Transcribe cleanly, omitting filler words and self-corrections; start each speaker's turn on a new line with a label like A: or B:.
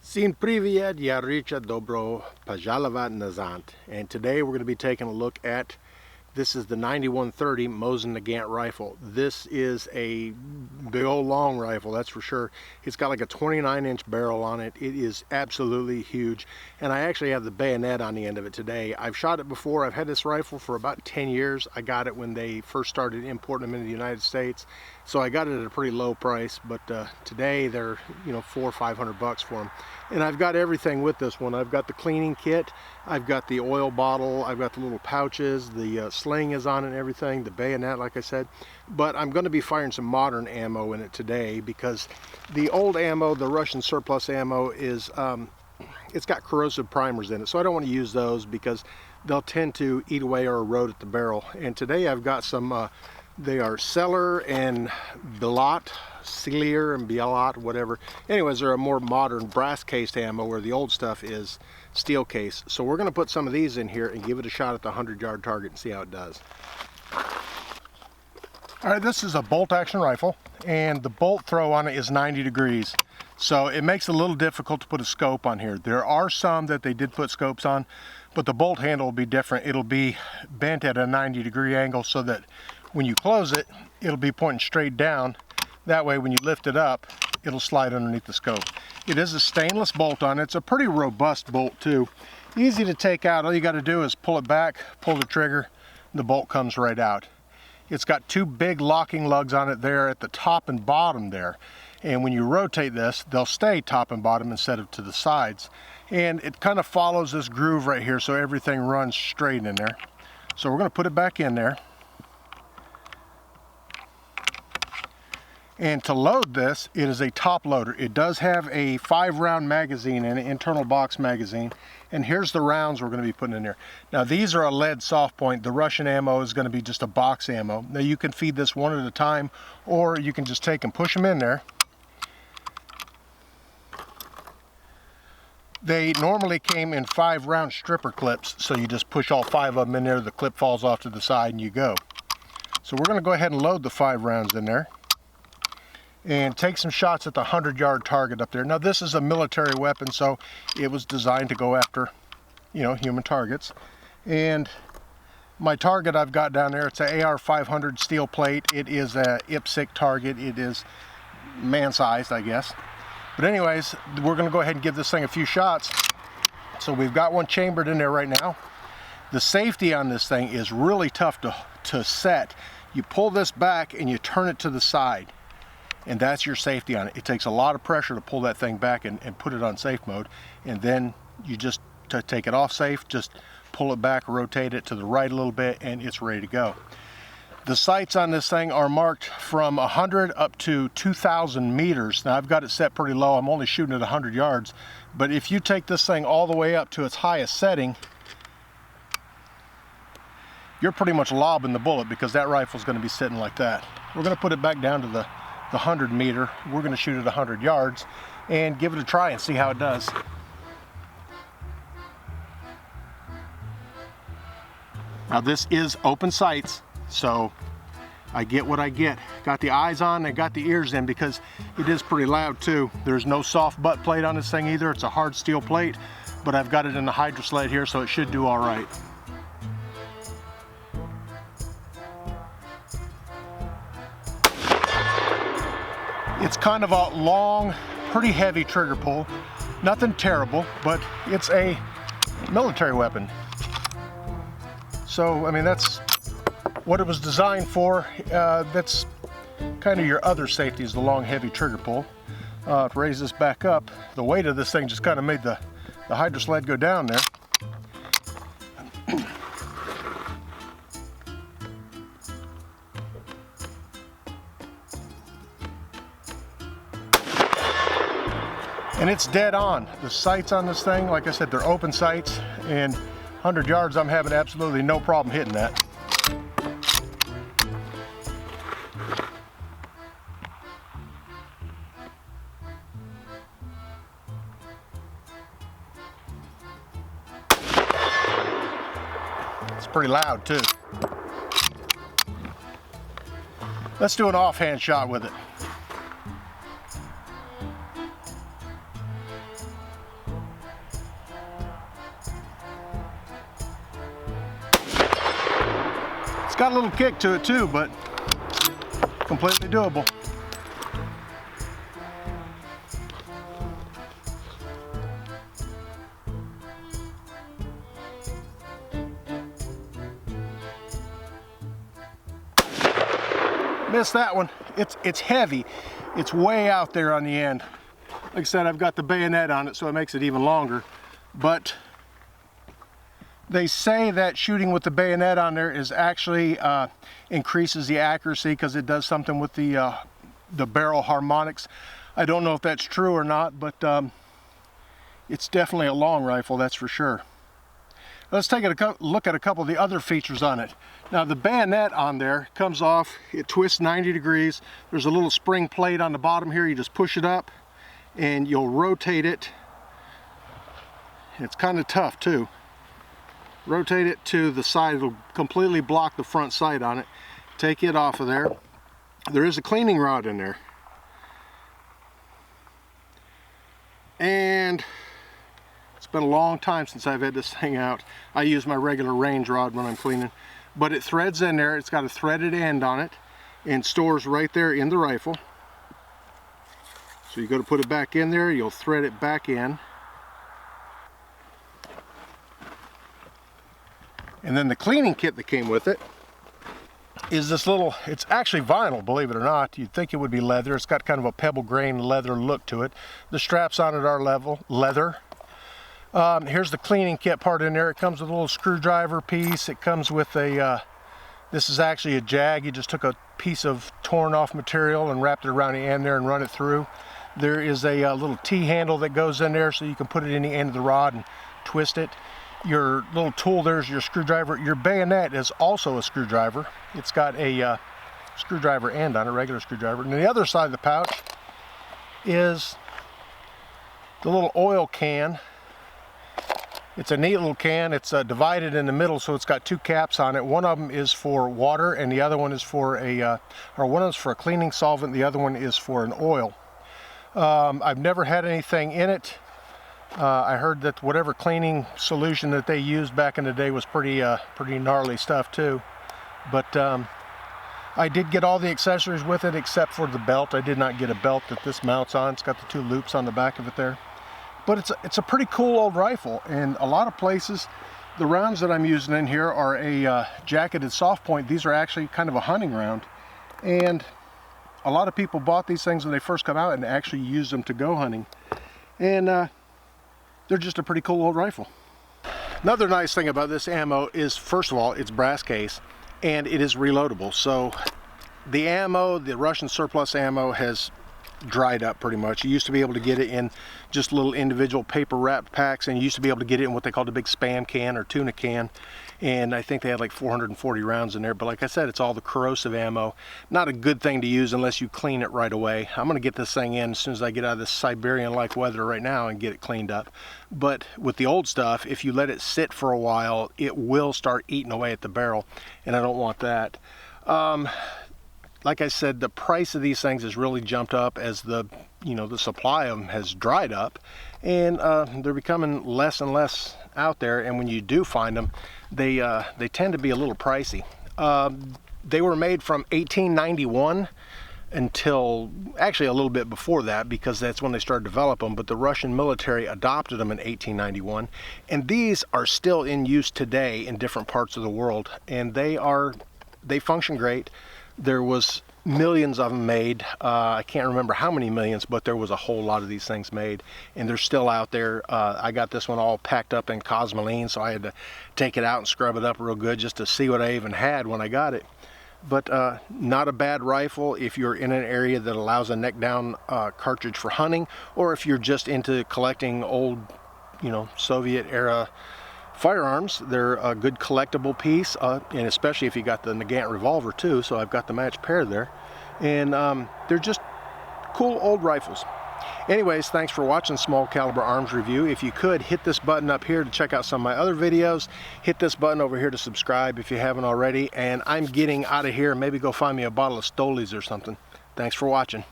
A: Всім привет, я Richard, добро пожаловать назад. And today we're going to be taking a look at, this is the 9130 Mosin-Nagant rifle. This is a big old long rifle, that's for sure. It's got like a 29-inch barrel on it. It is absolutely huge. And I actually have the bayonet on the end of it today. I've shot it before. I've had this rifle for about 10 years. I got it when they first started importing them into the United States. So I got it at a pretty low price, but today they're, you know, $400 or $500 for them. And I've got everything with this one. I've got the cleaning kit, I've got the oil bottle, I've got the little pouches, the sling is on it and everything, the bayonet like I said. But I'm going to be firing some modern ammo in it today because the old ammo, the Russian surplus ammo, is it's got corrosive primers in it. So I don't want to use those because they'll tend to eat away or erode at the barrel. And today I've got some they are S.C.A.R and S.C.A.R and Bialot, whatever. Anyways, they're a more modern brass cased ammo where the old stuff is steel case. So we're going to put some of these in here and give it a shot at the 100-yard target and see how it does. Alright, this is a bolt action rifle and the bolt throw on it is 90 degrees. So it makes it a little difficult to put a scope on here. There are some that they did put scopes on, but the bolt handle will be different. It'll be bent at a 90-degree angle so that when you close it, it'll be pointing straight down. That way when you lift it up, it'll slide underneath the scope. It is a stainless bolt on it. It's a pretty robust bolt too. Easy to take out. All you got to do is pull it back, pull the trigger, and the bolt comes right out. It's got two big locking lugs on it there at the top and bottom there. And when you rotate this, they'll stay top and bottom instead of to the sides. And it kind of follows this groove right here so everything runs straight in there. So we're going to put it back in there. And to load this, it is a top loader. It does have a 5-round magazine in it, internal box magazine. And here's the rounds we're going to be putting in there. Now these are a lead soft point. The Russian ammo is going to be just a box ammo. Now you can feed this one at a time, or you can just take and push them in there. They normally came in 5-round stripper clips, so you just push all 5 of them in there, the clip falls off to the side and you go. So we're going to go ahead and load the 5 rounds in there and take some shots at the 100-yard target up there. Now this is a military weapon, so it was designed to go after, you know, human targets. And my target I've got down there, it's an AR 500 steel plate. It is a IPSC target. It is man-sized, I guess. But anyways, we're going to go ahead and give this thing a few shots. So we've got one chambered in there right now. The safety on this thing is really tough to set. You pull this back and you turn it to the side. And that's your safety on it. It takes a lot of pressure to pull that thing back and put it on safe mode. And then you just take it off safe, just pull it back, rotate it to the right a little bit, and it's ready to go. The sights on this thing are marked from 100 up to 2,000 meters. Now I've got it set pretty low. I'm only shooting at 100 yards. But if you take this thing all the way up to its highest setting, you're pretty much lobbing the bullet because that rifle's going to be sitting like that. We're going to put it back down to the 100 meter. We're going to shoot at 100 yards and give it a try and see how it does. Now this is open sights, so I get what I get. Got the eyes on and got the ears in because it is pretty loud too. There's no soft butt plate on this thing either. It's a hard steel plate, but I've got it in the hydro sled here, so it should do all right. It's kind of a long, pretty heavy trigger pull. Nothing terrible, but it's a military weapon. So, I mean, that's what it was designed for. That's kind of your other safety, is the long, heavy trigger pull. To raise this back up, the weight of this thing just kind of made the hydro sled go down there. And it's dead on. The sights on this thing, like I said, they're open sights, and 100 yards, I'm having absolutely no problem hitting that. It's pretty loud too. Let's do an offhand shot with it. got a little kick to it too, but completely doable. Missed that one. It's heavy. It's way out there on the end. Like I said, I've got the bayonet on it, so it makes it even longer. But they say that shooting with the bayonet on there is actually increases the accuracy because it does something with the barrel harmonics. I don't know if that's true or not, but it's definitely a long rifle, that's for sure. Let's take a look at a couple of the other features on it. Now the bayonet on there comes off, it twists 90 degrees. There's a little spring plate on the bottom here. You just push it up and you'll rotate it. It's kind of tough too. Rotate it to the side, it'll completely block the front sight on it. Take it off of there. There is a cleaning rod in there. And it's been a long time since I've had this thing out. I use my regular range rod when I'm cleaning. But it threads in there, it's got a threaded end on it, and stores right there in the rifle. So you go to put it back in there, you'll thread it back in. And then the cleaning kit that came with it is this little, it's actually vinyl, believe it or not. You'd think it would be leather. It's got kind of a pebble grain leather look to it. The straps on it are leather. Here's the cleaning kit part in there. It comes with a little screwdriver piece. It comes with a, this is actually a jag. You just took a piece of torn off material and wrapped it around the end there and run it through. There is a little T-handle that goes in there so you can put it in the end of the rod and twist it. Your little tool, there's your screwdriver. Your bayonet is also a screwdriver. It's got a screwdriver end on it, regular screwdriver. And the other side of the pouch is the little oil can. It's a neat little can. It's divided in the middle, so it's got two caps on it. One of them is for water, and the other one is for a, one is for a cleaning solvent. The other one is for an oil. I've never had anything in it. I heard that whatever cleaning solution that they used back in the day was pretty gnarly stuff too. But I did get all the accessories with it except for the belt. I did not get a belt that this mounts on. It's got the two loops on the back of it there. But it's a pretty cool old rifle, and a lot of places, the rounds that I'm using in here are a jacketed soft point. These are actually kind of a hunting round, and a lot of people bought these things when they first come out and actually used them to go hunting, and they're just a pretty cool old rifle. Another nice thing about this ammo is, first of all, it's brass case, and it is reloadable. So the ammo, the Russian surplus ammo, has dried up pretty much. You used to be able to get it in just little individual paper wrapped packs, and you used to be able to get it in what they called a big Spam can or tuna can, and I think they had like 440 rounds in there. But like I said, it's all the corrosive ammo. Not a good thing to use unless you clean it right away. I'm gonna get this thing in as soon as I get out of this Siberian-like weather right now and get it cleaned up. But with the old stuff, if you let it sit for a while, it will start eating away at the barrel, and I don't want that. Like I said, the price of these things has really jumped up as the supply of them has dried up, and they're becoming less and less out there. And when you do find them, they tend to be a little pricey. They were made from 1891 until actually a little bit before that, because that's when they started to develop them. But the Russian military adopted them in 1891, and these are still in use today in different parts of the world, and they function great. There was millions of them made. I can't remember how many millions, but there was a whole lot of these things made, and they're still out there. I got this one all packed up in cosmoline, so I had to take it out and scrub it up real good just to see what I even had when I got it. But not a bad rifle if you're in an area that allows a neck down cartridge for hunting, or if you're just into collecting old, Soviet era firearms. They're a good collectible piece, and especially if you got the Nagant revolver too, so I've got the matched pair there, and they're just cool old rifles. Anyways, thanks for watching Small Caliber Arms Review. If you could, hit this button up here to check out some of my other videos. Hit this button over here to subscribe if you haven't already, and I'm getting out of here. Maybe go find me a bottle of Stolies or something. Thanks for watching.